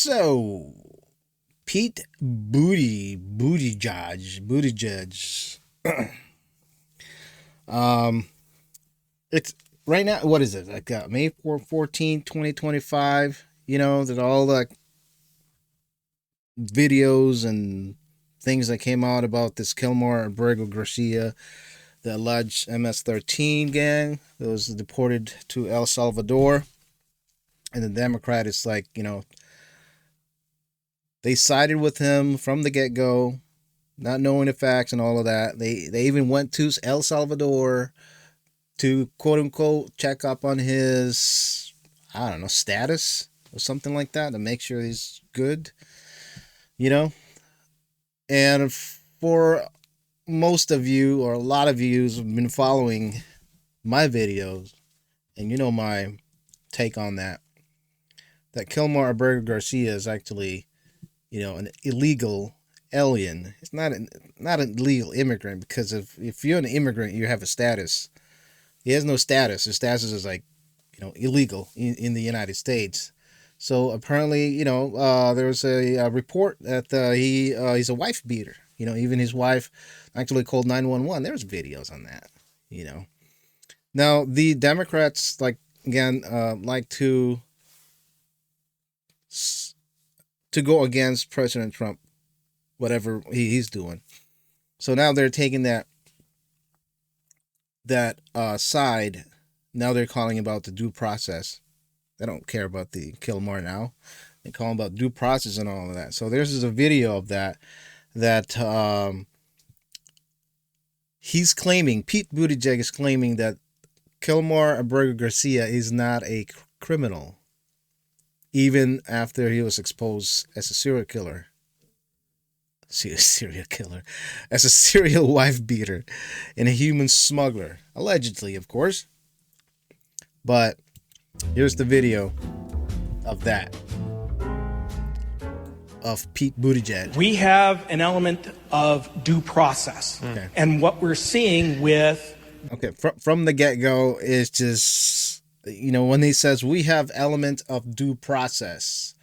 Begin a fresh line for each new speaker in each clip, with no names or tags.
So, Pete Buttigieg. It's right now. What is it? Like May 14, 2025. You know, that all the videos and things that came out about this Kilmar and Garcia, the alleged MS-13 gang that was deported to El Salvador. And the Democrat is like, they sided with him from the get-go, not knowing the facts and all of that. They even went to El Salvador to, quote-unquote, check up on his, I don't know, status or something like that to make sure he's good, And for most of you, or a lot of you who've been following my videos, and you know my take on that Kilmar Garcia is actually, an illegal alien. It's not an illegal immigrant, because if you're an immigrant, you have a status. He has no status. His status is like, illegal in the United States. So apparently, there was a report that he's a wife beater. Even his wife actually called 911. There's videos on that. Now the Democrats like to go against President Trump, whatever he's doing. So now they're taking that side. Now they're calling about the due process. They don't care about the Kilmar now. They call about due process and all of that. So there's a video of that he's claiming, Pete Buttigieg is claiming that Kilmar Garcia is not a criminal, even after he was exposed as a serial killer. As a serial wife beater and a human smuggler. Allegedly, of course. But here's the video of that. Of Pete Buttigieg.
We have an element of due process. Okay. And what we're seeing with...
Okay, from the get-go is just, when he says we have element of due process,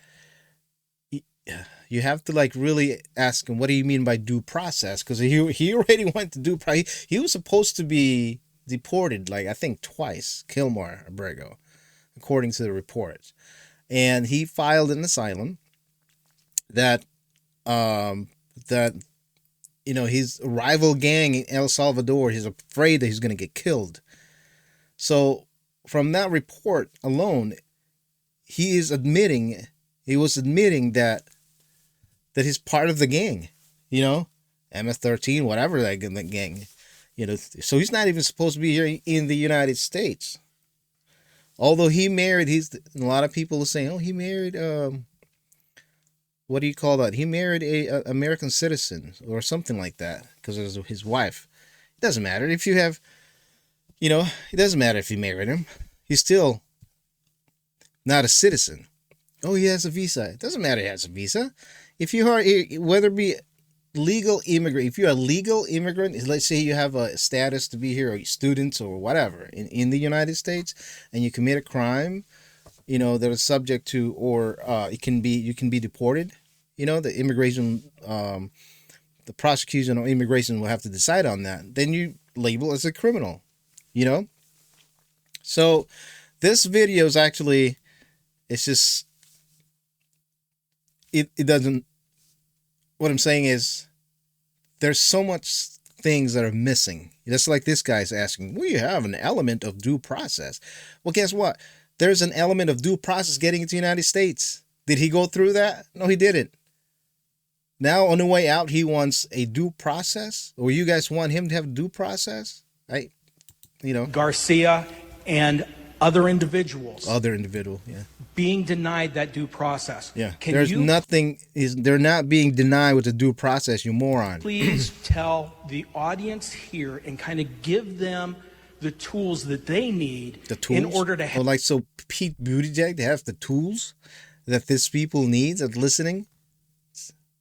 you have to really ask him, what do you mean by due process? Because he already went to due process. He was supposed to be deported, I think twice, Kilmar Abrego, according to the reports. And he filed an asylum that his rival gang in El Salvador, he's afraid that he's going to get killed. So from that report alone, he was admitting that he's part of the gang, MS-13, whatever that gang, so he's not even supposed to be here in the United States. Although he married, a lot of people are saying, he married, what do you call that? He married a American citizen or something like that because of his wife. It doesn't matter if you have, it doesn't matter if you married him. He's still not a citizen. Oh, he has a visa. It doesn't matter if he has a visa. If you are, whether it be legal immigrant, if you're a legal immigrant, let's say you have a status to be here, or students or whatever in the United States, and you commit a crime, that is subject to, or you can be deported. The immigration, the prosecution or immigration will have to decide on that. Then you label as a criminal, So this video is actually, it's just, it doesn't, what I'm saying is there's so much things that are missing. Just like this guy's asking, we have an element of due process. Well, guess what? There's an element of due process getting into the United States. Did he go through that? No, he didn't. Now, on the way out, he wants a due process? Or you guys want him to have due process? Right?
Garcia and other individuals.
Yeah.
Being denied that due process.
Yeah. They're not being denied with the due process, you moron.
Please tell the audience here and kind of give them the tools that they need in order to have...
so Pete Buttigieg has the tools that these people need that's listening?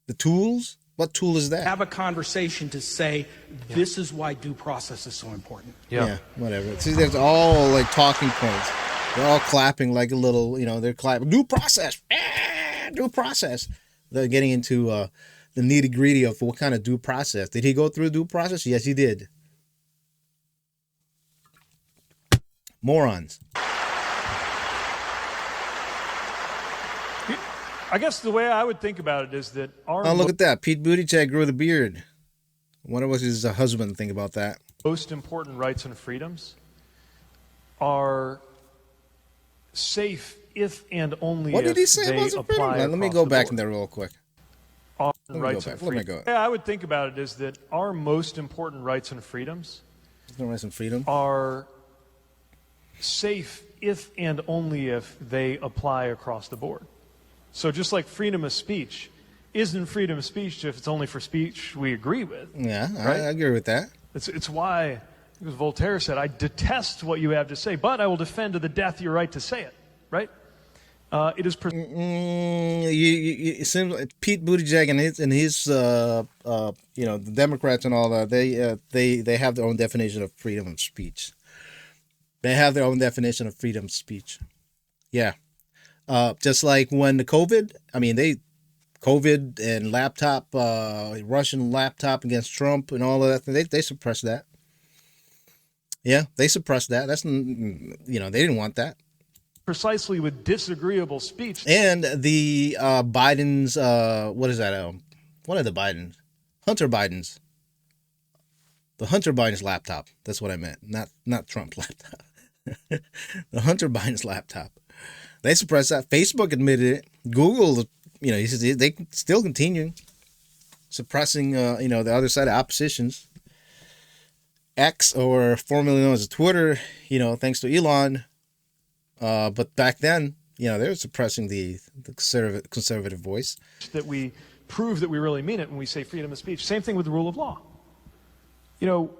The tools? What tool is that?
Have a conversation to say, this is why due process is so important.
Yeah, whatever. See, there's all talking points. They're all clapping like a little, they're clapping. Due process. due process. They're getting into the nitty gritty of what kind of due process. Did he go through due process? Yes, he did. Morons.
I guess the way I would think about it is that
oh, look at that. Pete Buttigieg grew the beard. I wonder what his husband think about that.
Most important rights and freedoms are safe if and only
what
if
did he say
they apply.
Let me go back in there real quick.
Rights and freedoms. The way I would think about it is that our most important rights and freedoms are safe if and only if they apply across the board. So just like freedom of speech isn't freedom of speech if it's only for speech we agree with.
Yeah,
right?
I agree with that.
It's why, as Voltaire said, I detest what you have to say, but I will defend to the death your right to say it, right? It is...
it seems like Pete Buttigieg and his you know, the Democrats and all that, they have their own definition of freedom of speech. They have their own definition of freedom of speech. Yeah. Just like when the COVID and laptop, Russian laptop against Trump and all of that, they suppressed that. Yeah, they suppressed that. That's, you know, they didn't want that.
Precisely with disagreeable speech.
And the Biden's, what is that? One of the Bidens, Hunter Biden's. The Hunter Biden's laptop. That's what I meant. Not Trump's laptop. The Hunter Biden's laptop. They suppressed that. Facebook admitted it. Google, you know, they still continuing suppressing, you know, the other side of oppositions. X, or formerly known as Twitter, you know, thanks to Elon. But back then, you know, they were suppressing the conservative voice.
That we prove that we really mean it when we say freedom of speech. Same thing with the rule of law. You know,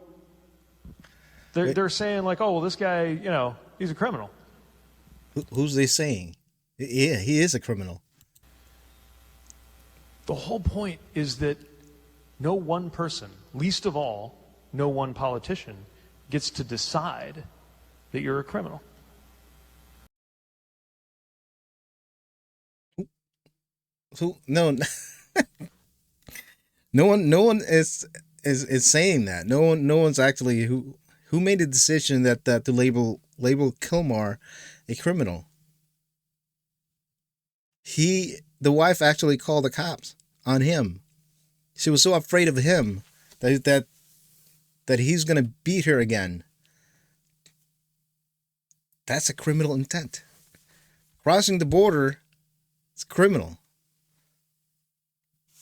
they're saying like, oh, well, this guy, you know, he's a criminal.
Who's they saying? Yeah, he is a criminal.
The whole point is that no one person, least of all, no one politician, gets to decide that you're a criminal.
No, no one is saying that. No one's actually who made the decision that to label Kilmar a criminal. The wife actually called the cops on him. She was so afraid of him that he's going to beat her again. That's a criminal intent. Crossing the border is criminal.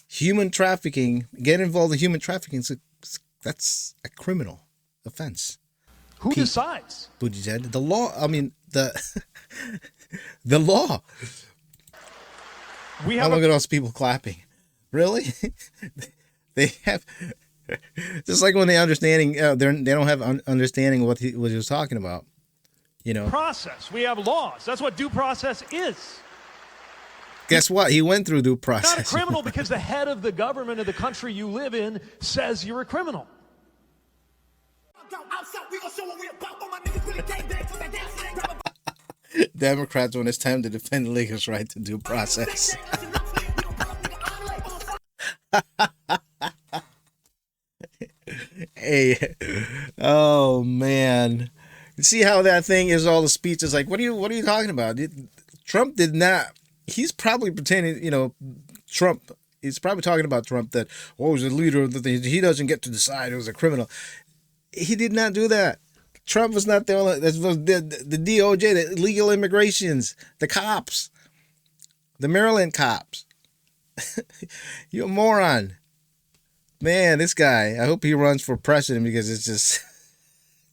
Human trafficking, get involved in human trafficking, that's a criminal offense.
Who decides?
Buttigieg, the law. I mean, the law.
We have
look at those people clapping. Really? They have, just like when they understanding, they don't have understanding what he was talking about. You know,
process. We have laws. That's what due process is.
Guess what? He went through due process.
Not a criminal because the head of the government of the country you live in says you're a criminal.
Democrats, when it's time to defend legal's right to due process. Hey, oh man, you see how that thing is? All the speeches, like, what are you talking about? Trump did not. He's probably pretending, you know, Trump. He's probably talking about Trump that, oh, he's a leader of the thing. He doesn't get to decide. He was a criminal. He did not do that. Trump was not the only. The DOJ, the illegal immigrations, the cops, the Maryland cops. You're a moron. Man, this guy, I hope he runs for president because it's just,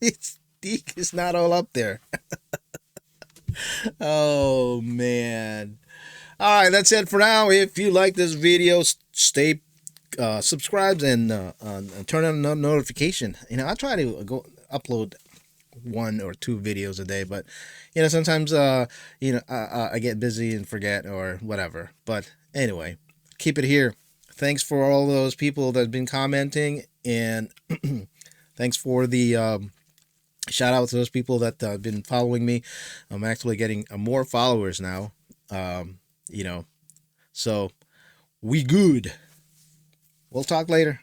it's not all up there. Oh, man. All right, that's it for now. If you like this video, stay subscribed and turn on the notification. You know, I try to go upload 1 or 2 videos a day, but, you know, sometimes, you know, I get busy and forget or whatever. But anyway, keep it here. Thanks for all those people that have been commenting, and thanks for the shout out to those people that have been following me. I'm actually getting more followers now. You know, So we good. We'll talk later.